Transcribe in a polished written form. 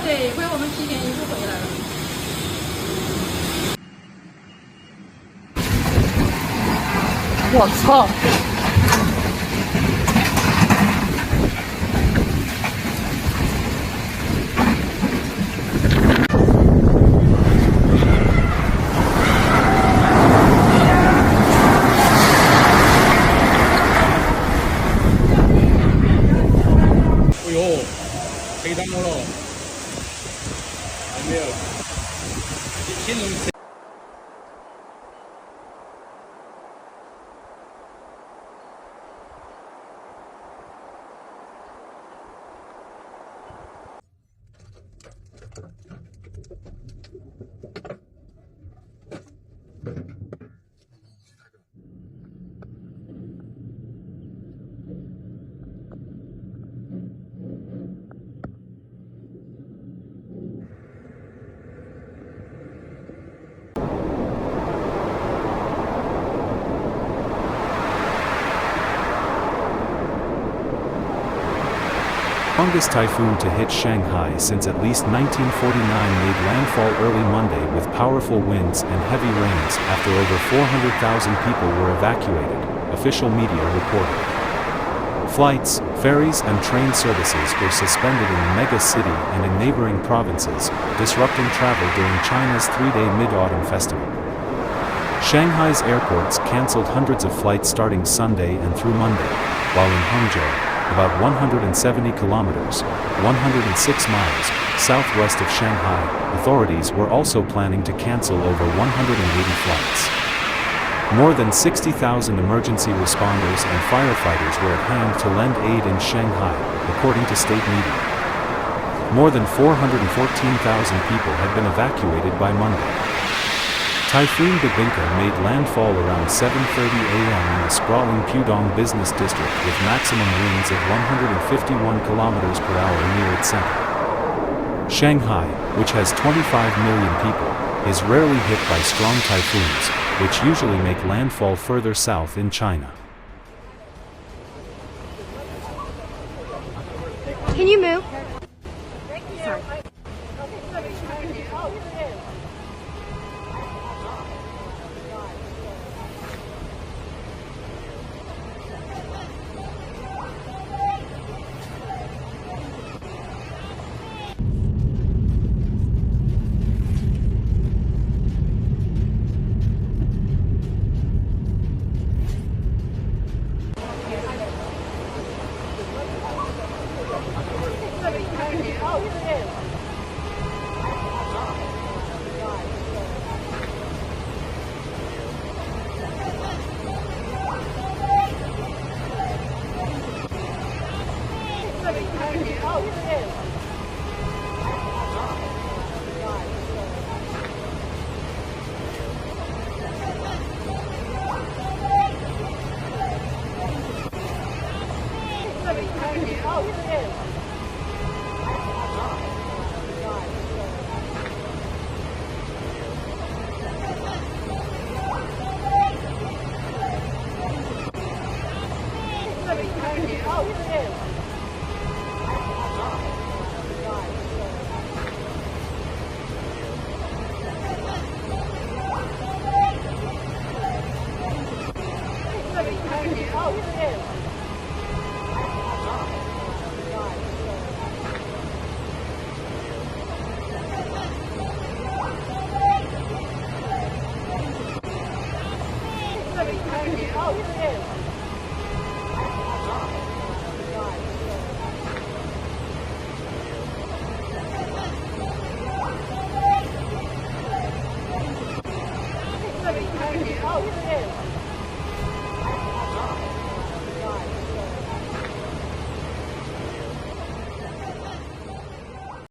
对，一会儿我们提前一步回来了。我操！哎呦，黑到了，还没有，挺能。Longest typhoon to hit Shanghai since at least 1949 made landfall early Monday with powerful winds and heavy rains after over 400,000 people were evacuated, official media reported. Flights, ferries and train services were suspended in the mega city and in neighboring provinces, disrupting travel during China's three-day Mid-Autumn Festival. Shanghai's airports cancelled hundreds of flights starting Sunday and through Monday, while in Hangzhou, about 170 kilometers, 106 miles, southwest of Shanghai, authorities were also planning to cancel over 180 flights. More than 60,000 emergency responders and firefighters were at hand to lend aid in Shanghai, according to state media. More than 414,000 people had been evacuated by Monday. Typhoon Babinka made landfall around 7:30 a.m. in the sprawling Pudong business district with maximum winds of 151 kilometers per hour near its center. Shanghai, which has 25 million people, is rarely hit by strong typhoons, which usually make landfall further south in China. Can you move? Sorry. Oh, here it is.